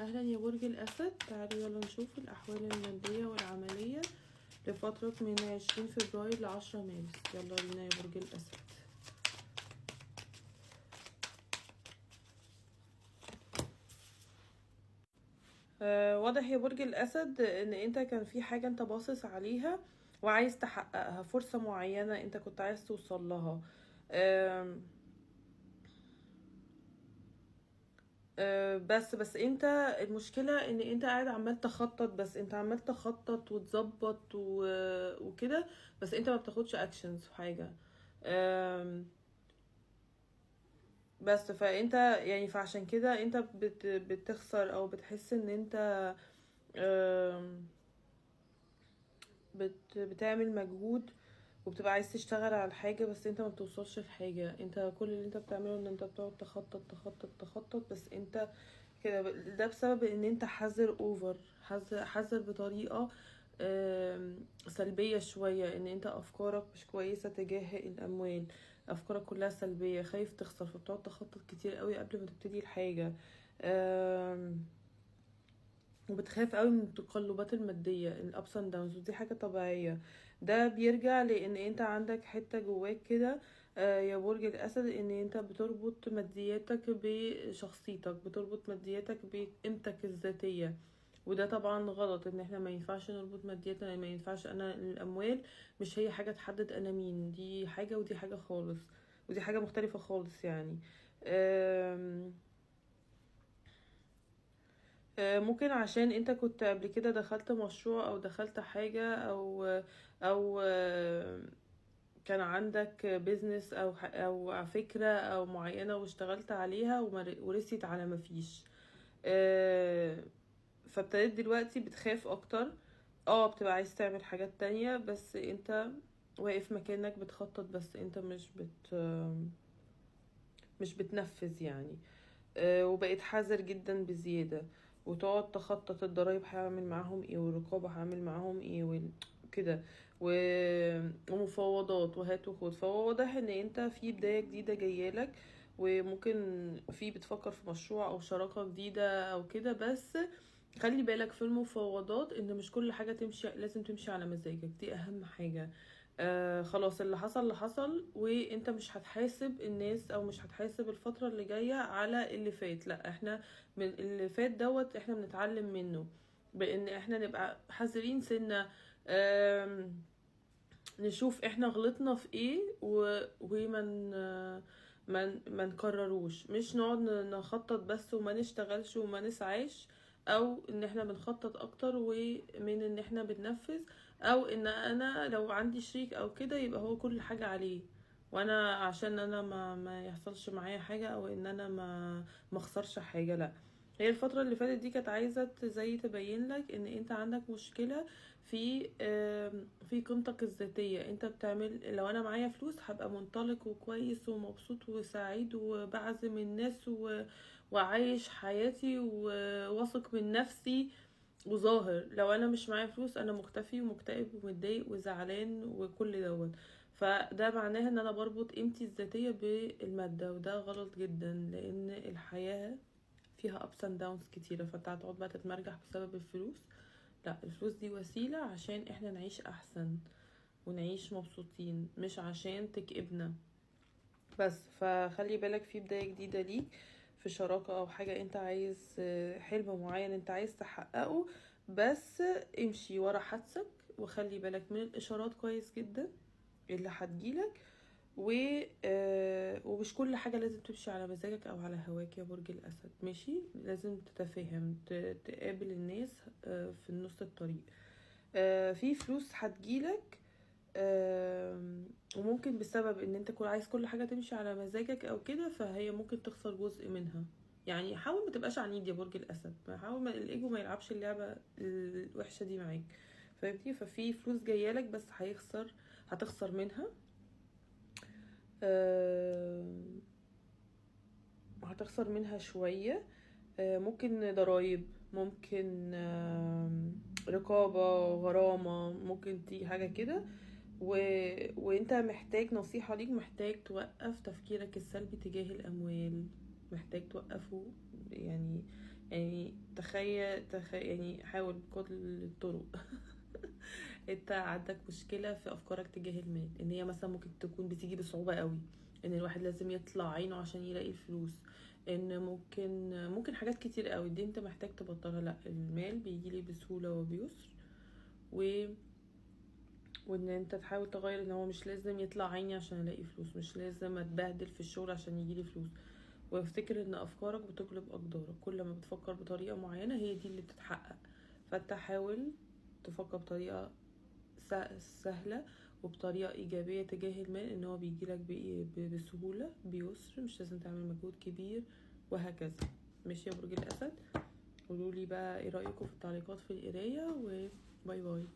أهلا يا برج الأسد، تعالوا يلا نشوف الأحوال المادية والعملية لفترة من 20 فبراير ل10 مارس. يلا بينا يا برج الأسد. واضح يا برج الأسد إن أنت كان في حاجة أنت باصص عليها وعايز تحققها، فرصة معينة أنت كنت عايز توصل لها. بس انت المشكلة ان انت قاعد عمال تخطط، بس انت عمال تخطط وتظبط وكده، بس انت ما بتاخدش اكشنز في حاجة. آم، بس فانت يعني فعشان كده انت بتخسر او بتحس ان انت آم، بتعمل مجهود وبتبقى عايز تشتغل على حاجة، بس انت ما بتوصلش لحاجة. انت كل اللي انت بتعمله ان انت بتقعد تخطط تخطط تخطط، بس انت كده ده بسبب ان انت حذر اوفر، حذر بطريقة سلبية شوية، ان انت افكارك مش كويسة تجاه الاموال، افكارك كلها سلبية، خايف تخسر فبتقعد تخطط كتير قوي قبل ما تبتدي الحاجة. وبتخاف قوي من التقلبات المادية الابس اند داونز، ودي حاجة طبيعية. ده بيرجع لان انت عندك حتة جواك كده يا برج الاسد، ان انت بتربط مادياتك بشخصيتك، بتربط مادياتك بقيمتك الذاتية. وده طبعا غلط، ان احنا ما ينفعش نربط مادياتنا، ما ينفعش. انا الاموال مش هي حاجة تحدد انا مين، دي حاجة ودي حاجة خالص، ودي حاجة مختلفة خالص يعني. ممكن عشان انت كنت قبل كده دخلت مشروع او دخلت حاجة او كان عندك بيزنس او فكرة او معينة واشتغلت عليها ورسيت على مفيش. فابتديت دلوقتي بتخاف اكتر. بتبقى عايز تعمل حاجات تانية، بس انت واقف مكانك بتخطط، بس انت مش بتنفذ يعني. وبقيت حذر جدا بزيادة، وتقعد تخطط الضرايب هعمل معاهم ايه، والرقابة هعمل معاهم ايه كده، ومفاوضات وهات وخد. فهو واضح ان انت في بداية جديدة جايالك، وممكن في بتفكر في مشروع او شراكة جديدة او كده، بس خلي بالك في المفاوضات ان مش كل حاجة لازم تمشي على مزاجك، دي اهم حاجة. خلاص، اللي حصل اللي حصل، وانت مش هتحاسب الناس او مش هتحاسب الفترة اللي جاية على اللي فات. لا، احنا من اللي فات احنا بنتعلم منه، بان احنا نبقى حذرين سنة. نشوف احنا غلطنا في ايه ومن ما نكرروش، مش نقعد نخطط بس وما نشتغلش وما نسعاش، او ان احنا بنخطط اكتر ومن ان احنا بننفذ، او ان انا لو عندي شريك او كده يبقى هو كل حاجة عليه، وانا عشان انا ما يحصلش معايا حاجة، او ان انا ما اخسرش حاجة. لا، هي الفترة اللي فاتت دي كانت عايزة زي تبين لك ان انت عندك مشكلة في قيمتك الذاتية. انت بتعمل لو انا معايا فلوس هبقى منطلق وكويس ومبسوط وسعيد وبعزم الناس وعايش حياتي وواثق من نفسي وظاهر. لو انا مش معايا فلوس انا مختفي ومكتئب ومتضايق وزعلان وكل دوت. فده معناه ان انا بربط قيمتي الذاتية بالمادة، وده غلط جدا، لان الحياة فيها ups and downs كتيرة. فانت هتقعد بقى تتمرجح بسبب الفلوس؟ لا، الفلوس دي وسيلة عشان احنا نعيش احسن ونعيش مبسوطين، مش عشان تكئبنا بس. فخلي بالك في بداية جديدة ليك في شراكة او حاجة انت عايز، حلم معين انت عايز تحققه، بس امشي ورا حدسك وخلي بالك من الاشارات كويس جدا اللي هتجيلك. ومش كل حاجة لازم تمشي على مزاجك او على هواك يا برج الاسد، ماشي؟ لازم تتفاهم، تقابل الناس في النص الطريق. في فلوس هتجيلك، وممكن بسبب ان انت كل عايز كل حاجة تمشي على مزاجك او كده، فهي ممكن تخسر جزء منها. يعني حاول ما تبقاش عنيد يا برج الاسد، حاول ما الايجو ما يلعبش اللعبة الوحشة دي معاك، فهمتي؟ ففي فلوس جايالك بس هتخسر منها. هتخسر منها شوية. ممكن ضرايب، ممكن رقابة، غرامة، ممكن تيجي حاجة كده. وانت محتاج نصيحة ليك، محتاج توقف تفكيرك السلبي تجاه الأموال، محتاج توقفه يعني. يعني حاول بكل الطرق. انت عندك مشكلة في افكارك تجاه المال، ان هي مثلا ممكن تكون بتيجي بصعوبة قوي، ان الواحد لازم يطلع عينه عشان يلاقي الفلوس، ان ممكن حاجات كتير قوي دي انت محتاج تبطلها. لا، المال بيجيلي بسهولة وبيسر، و وان انت تحاول تغير ان هو مش لازم يطلع عيني عشان الاقي فلوس، مش لازم اتبهدل في الشغل عشان يجيلي فلوس. وافتكر ان افكارك بتقلب اقدارك، كل ما بتفكر بطريقة معينة هي دي اللي بتتحقق. فانت حاول تفكر بطريقة سهلة وبطريقة إيجابية تجاه المال، إن هو بيجيلك بسهولة بيسر، مش لازم تعمل مجهود كبير، وهكذا. ماشي يا برج الأسد؟ قولولي بقى ايه رأيكم في التعليقات في القراية، وباي باي.